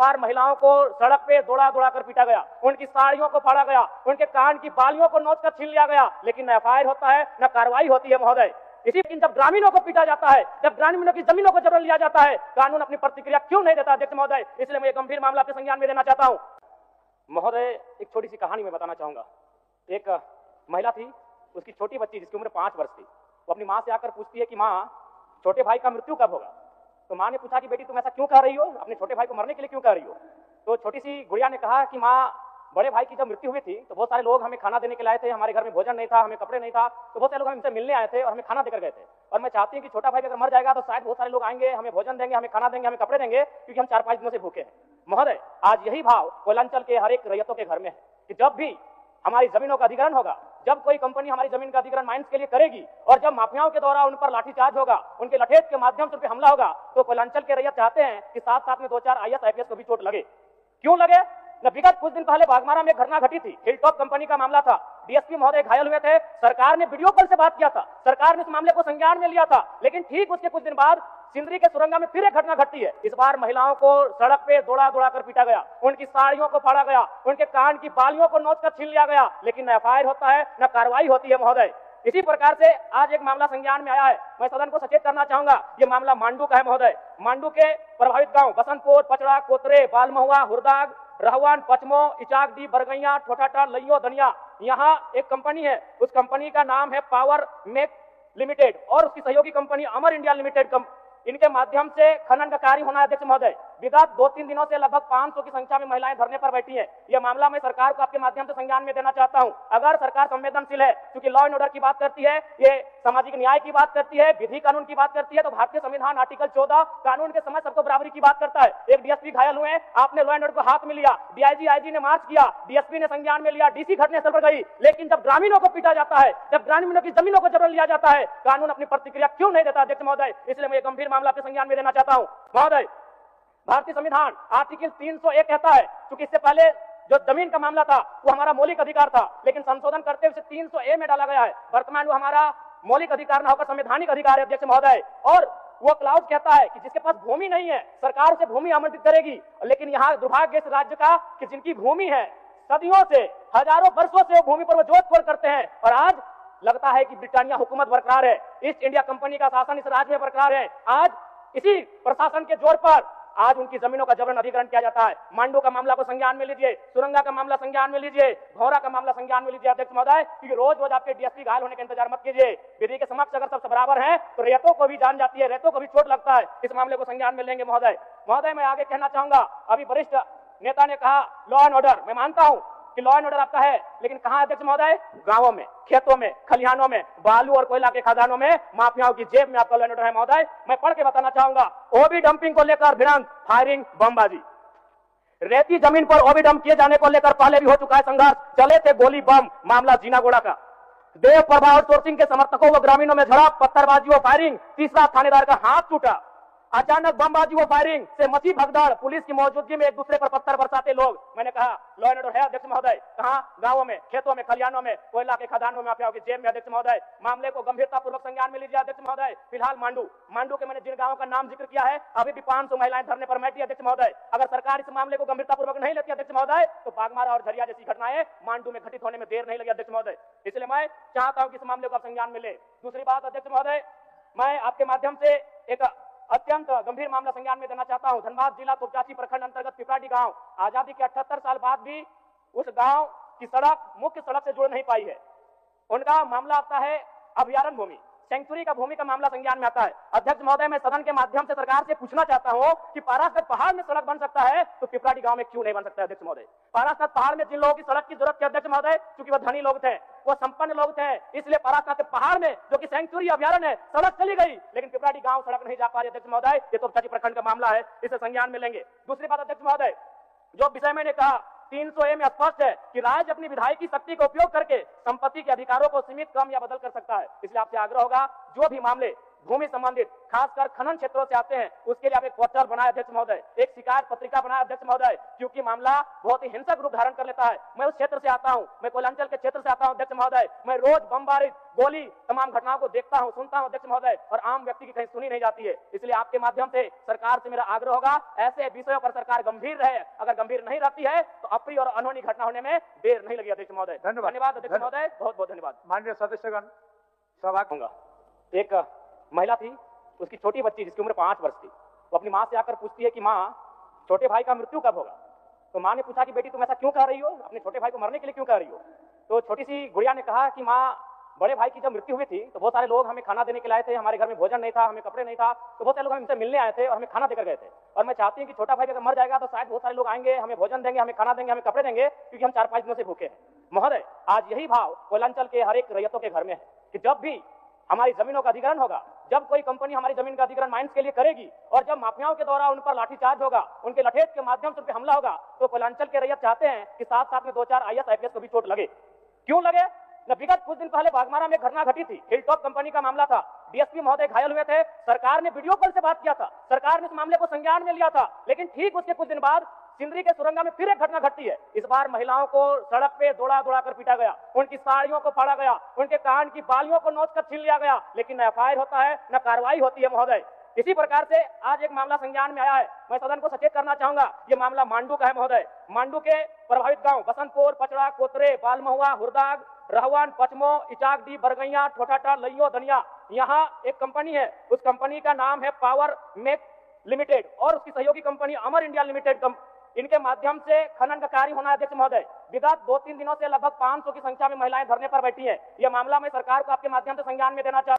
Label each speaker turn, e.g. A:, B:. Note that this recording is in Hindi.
A: बार महिलाओं को सड़क पे दौड़ा दौड़ा कर पीटा गया, उनकी साड़ियों को फाड़ा गया, उनके कान की बालियों को नोच कर छीन लिया गया, लेकिन न एफआईआर होता है न कार्रवाई होती है महोदय। लेकिन जब ग्रामीणों को पीटा जाता है, जब ग्रामीणों की जमीनों को जबरन लिया जाता है, कानून अपनी प्रतिक्रिया क्यों नहीं देता अध्यक्ष महोदय? इसलिए मैं गंभीर मामला आपके संज्ञान में देना चाहता हूं महोदय। एक छोटी सी कहानी मैं बताना चाहूंगा। एक महिला थी, उसकी छोटी बच्ची जिसकी उम्र 5 वर्ष थी, वो अपनी माँ से आकर पूछती है कि माँ, छोटे भाई का मृत्यु कब होगा? तो माँ ने पूछा कि बेटी तुम ऐसा क्यों कह रही हो, अपने छोटे भाई को मरने के लिए क्यों कह रही हो? तो छोटी सी गुड़िया ने कहा कि माँ, बड़े भाई की जब मृत्यु हुई थी तो बहुत सारे लोग हमें खाना देने के लिए आए थे, हमारे घर में भोजन नहीं था, हमें कपड़े नहीं था, तो बहुत सारे लोग हमसे मिलने आए थे और हमें खाना देकर गए थे। और मैं चाहती हूँ कि छोटा भाई अगर मर जाएगा तो शायद बहुत सारे लोग आएंगे, हमें भोजन देंगे, हमें खाना देंगे, हमें कपड़े देंगे, क्योंकि हम 4-5 दिनों से भूखे हैं। महोदय, आज यही भाव कोयलांचल के हर एक रैयतों के घर में है कि जब भी हमारी जमीनों का अधिग्रहण होगा, जब कोई कंपनी हमारी जमीन का अधिग्रहण माइंस के लिए करेगी और जब माफियाओं के द्वारा उन पर लाठीचार्ज होगा, उनके लठेज के माध्यम से उन पर हमला होगा, तो कोयलांचल के रैयत चाहते हैं कि साथ साथ में 2-4 IAS IPS को भी चोट लगे। क्यों लगे? विगत कुछ दिन पहले बागमारा में एक घटना घटी थी, हिलटॉप कंपनी का मामला था, डीएसपी महोदय घायल हुए थे, सरकार ने वीडियो कॉल से बात किया था, सरकार ने इस मामले को संज्ञान में लिया था, लेकिन ठीक उसके कुछ दिन बाद सिंदरी के सुरंगा में फिर एक घटना घटती है। इस बार महिलाओं को सड़क पे दौड़ा दौड़ा कर पीटा गया, उनकी साड़ियों को फाड़ा गया, उनके कान की बालियों को नोच कर छीन लिया गया, लेकिन न एफआईआर होता है न कार्रवाई होती है महोदय। इसी प्रकार से आज एक मामला संज्ञान में आया है, मैं सदन को सचेत करना चाहूंगा। ये मामला मांडू का है महोदय। मांडू के प्रभावित गांव बसंतपुर, पचड़ा, कोतरे, बालमहुआ, हुरदाग, रहवान, पचमो, इचाकडी, बरगैया, ठोठाटा, लइयो, धनिया, यहाँ एक कंपनी है, उस कंपनी का नाम है पावर मेक लिमिटेड और उसकी सहयोगी कंपनी अमर इंडिया लिमिटेड। इनके माध्यम से खनन का कार्य होना है अध्यक्ष महोदय। विगत 2-3 दिनों से लगभग 500 की संख्या में महिलाएं धरने पर बैठी हैं। यह मामला मैं सरकार को आपके माध्यम से संज्ञान में देना चाहता हूं। अगर सरकार संवेदनशील है, क्योंकि लॉ एंड ऑर्डर की बात करती है, ये सामाजिक न्याय की बात करती है, विधि कानून की बात करती है, तो भारतीय संविधान आर्टिकल 14 कानून के समय सबको बराबरी की बात करता है। एक डीएसपी घायल हुए, आपने लॉ एंड ऑर्डर को हाथ में लिया, डीआईजी आईजी ने मार्च किया, डीएसपी ने संज्ञान में लिया, डीसी घटनास्थल पर गई, लेकिन जब ग्रामीणों को पीटा जाता है, जब ग्रामीणों की जमीनों को जबरन लिया जाता है, कानून अपनी प्रतिक्रिया क्यों नहीं देता अध्यक्ष महोदय? इसलिए मैं गंभीर मामला आपके संज्ञान में देना चाहता हूं महोदय। भारतीय संविधान आर्टिकल 301 कहता है, क्योंकि इससे पहले जो जमीन का मामला था वो हमारा मौलिक अधिकार था, लेकिन संशोधन करते हुए 300A में डाला गया है। वर्तमान वो हमारा मौलिक अधिकार न होकर संवैधानिक अधिकार है अध्यक्ष महोदय। और वो क्लाउज कहता है कि जिसके पास भूमि नहीं है सरकार उसे भूमि आवंटित करेगी, लेकिन यहाँ दुर्भाग्य इस राज्य का कि जिनकी भूमि है, सदियों से, हजारों वर्षों से वो भूमि पर वो जोत खोल करते हैं, और आज लगता है कि ब्रिटानिया हुकूमत बरकरार है, ईस्ट इंडिया कंपनी का शासन इस राज्य में बरकरार है। आज इसी प्रशासन के जोर पर आज उनकी जमीनों का जबरन अधिग्रहण किया जाता है। मांडू का मामला को संज्ञान में लीजिए, सुरंगा का मामला संज्ञान में लीजिए, भौरा का मामला संज्ञान में लीजिए अध्यक्ष महोदय, क्योंकि रोज रोज आपके डीएसपी घायल होने का इंतजार मत कीजिए। विधि के समक्ष अगर सब बराबर हैं तो रेतों को भी जान जाती है, रेतों को भी चोट लगता है। इस मामले को संज्ञान में लेंगे महोदय। महोदय, मैं आगे कहना चाहूंगा, अभी वरिष्ठ नेता ने कहा लॉ एंड ऑर्डर, मैं मानता हूं कि लॉ एंड ऑर्डर आपका है, लेकिन कहां अध्यक्ष महोदय? गांवों में, खेतों में, खलिहानों में, बालू और कोयला के खदानों में, माफियाओं की जेब में आपका लॉ एंड ऑर्डर है महोदय। मैं पढ़ के बताना चाहूंगा, ओबी डंपिंग को लेकर भिड़ंत, फायरिंग, बमबाजी, रेती जमीन पर ओबी डंप किए जाने को लेकर पहले भी हो चुका है संघर्ष, चले थे गोली बम, मामला जीनागोड़ा का। देव प्रभा और सोर सिंह के समर्थकों व ग्रामीणों में झड़प, पत्थरबाजी व फायरिंग, तीसरा थानेदार का हाथ टूटा। अचानक बमबाजी व फायरिंग से मची भगदड़, पुलिस की मौजूदगी में एक दूसरे पर पत्थर बरसाते लोग। मैंने कहा लॉ एंड ऑर्डर है अध्यक्ष महोदय। कहां? गांवों में, खेतों में, खलिहानों में, कोयला के खदानों में, माफियाओं की जेब में अध्यक्ष महोदय। मामले को गंभीरता पूर्वक संज्ञान में लीजिए अध्यक्ष महोदय। फिलहाल मांडू के मैंने जिन गांवों का नाम जिक्र किया है, अभी भी 500 महिलाएं धरने पर बैठी अध्यक्ष महोदय। अगर सरकार इस मामले को गंभीरता पूर्वक नहीं लेती अध्यक्ष महोदय, तो बागमारा और झरिया जैसी घटनाएं मांडू में घटित होने में देर नहीं लगी अध्यक्ष महोदय। इसलिए मैं चाहता हूं कि इस मामले को आप संज्ञान में ले। दूसरी बात अध्यक्ष महोदय, मैं आपके माध्यम से एक अत्यंत गंभीर मामला संज्ञान में देना चाहता हूं। धनबाद जिला तुपचाची प्रखंड अंतर्गत पिपराडी गांव, आजादी के 78 साल बाद भी उस गांव की सड़क मुख्य सड़क से जुड़ नहीं पाई है। उनका मामला आता है अभयारण्य भूमि, सेंचुरी का भूमि का मामला संज्ञान में आता है। अध्यक्ष महोदय, मैं सदन के माध्यम से सरकार से पूछना चाहता हूं कि पारासगंज पहाड़ में सड़क बन सकता है तो पिपराडी गांव में क्यों नहीं बन सकता है अध्यक्ष महोदय? पारासगंज पहाड़ में जिन लोगों की सड़क की जरूरत थी अध्यक्ष महोदय, क्योंकि वो धनी लोग थे, वो संपन्न लोग थे, इसलिए पारासगंज पहाड़ में जो कि सेंचुरी अभयारण्य है सड़क चली गई, लेकिन पिपराडी गांव सड़क नहीं जा पा रही अध्यक्ष महोदय। ये तो तुपचाची प्रखंड का मामला है, इसे संज्ञान में लेंगे। दूसरी बात अध्यक्ष महोदय, जो विषय मैंने कहा 300A में स्पष्ट है कि राज्य अपनी विधायकी शक्ति का उपयोग करके संपत्ति के अधिकारों को सीमित, कम या बदल कर सकता है। इसलिए आपसे आग्रह होगा, जो भी मामले भूमि संबंधित खासकर खनन क्षेत्रों से आते हैं, उसके लिए आप एक पोर्टल बनाए अध्यक्ष महोदय, एक शिकायत पत्रिका बनाए अध्यक्ष महोदय, क्योंकि मामला बहुत ही हिंसक रूप धारण कर लेता है। मैं उस क्षेत्र से आता हूं, मैं कोयलांचल के क्षेत्र से आता हूं अध्यक्ष महोदय, मैं रोज बमबारी गोली तमाम घटनाओं को देखता हूं, सुनता हूं अध्यक्ष महोदय, और आम व्यक्ति की कहीं सुनी नहीं जाती है। इसलिए आपके माध्यम से सरकार से मेरा आग्रह होगा, ऐसे विषयों पर सरकार गंभीर रहे। अगर गंभीर नहीं रहती है तो अप्रिय और अनहोनी घटना होने में देर नहीं लगी अध्यक्ष महोदय। धन्यवाद अध्यक्ष महोदय, बहुत बहुत धन्यवाद।
B: माननीय सदस्यगण सभा
A: होगा। एक महिला थी, उसकी छोटी बच्ची जिसकी उम्र 5 वर्ष थी, वो अपनी माँ से आकर पूछती है कि माँ, छोटे भाई का मृत्यु कब होगा? तो माँ ने पूछा कि बेटी तुम ऐसा क्यों कह रही हो, अपने छोटे भाई को मरने के लिए क्यों कह रही हो? तो छोटी सी गुड़िया ने कहा कि माँ, बड़े भाई की जब मृत्यु हुई थी तो बहुत सारे लोग हमें खाना देने के लिए आए थे, हमारे घर में भोजन नहीं था, हमें कपड़े नहीं था, तो बहुत सारे लोग हमसे मिलने आए थे और हमें खाना देकर गए थे। और मैं चाहती हूँ कि छोटा भाई अगर मर जाएगा तो शायद बहुत सारे लोग आएंगे, हमें भोजन देंगे, हमें खाना देंगे, हमें कपड़े देंगे, क्योंकि हम 4-5 दिनों से भूखे हैं। महोदय, आज यही भाव कोयलांचल के हर एक रैयतों के घर में है कि जब भी हमारी जमीनों का अधिग्रहण होगा, जब कोई कंपनी हमारी जमीन का अधिग्रहण माइंस के लिए करेगी, और जब माफियाओं के द्वारा उन पर लाठीचार्ज होगा, उनके लठेज के माध्यम से उन पर हमला होगा, तो कोयलांचल के रैयत चाहते हैं कि साथ साथ में 2-4 IAS IPS को भी चोट लगे। क्यों लगे? विगत कुछ दिन पहले बागमारा में घटना घटी थी, हिलटॉप कंपनी का मामला था, डीएसपी महोदय घायल हुए थे, सरकार ने वीडियो कॉल से बात किया था, सरकार ने इस मामले को संज्ञान में लिया था, लेकिन ठीक उसके कुछ दिन बाद सिंदरी के सुरंगा में फिर एक घटना घटती है। इस बार महिलाओं को सड़क पे दौड़ा दौड़ा कर पीटा गया, उनकी साड़ियों को फाड़ा गया, उनके कान की बालियों को नोच कर छीन लिया गया, लेकिन न FIR होता है न कार्रवाई होती है महोदय। इसी प्रकार से आज एक मामला संज्ञान में आया है, मैं सदन को सचेत करना चाहूंगा, ये मामला मांडू का है महोदय। मांडू के प्रभावित गांव बसंतपुर, पचड़ा, कोतरे, बालमहुआ, हुरदाग, रहवान, पचमो, इचाकडी, बरगैया, ठोठाटा, लइयो, दनिया, यहाँ एक कंपनी है, उस कंपनी का नाम है पावर मेक लिमिटेड और उसकी सहयोगी कंपनी अमर इंडिया लिमिटेड। इनके माध्यम से खनन का कार्य होना है अध्यक्ष महोदय। विगत 2-3 दिनों से लगभग 500 की संख्या में महिलाएं धरने पर बैठी हैं। यह मामला मैं सरकार को आपके माध्यम से संज्ञान में देना चाहता हूं।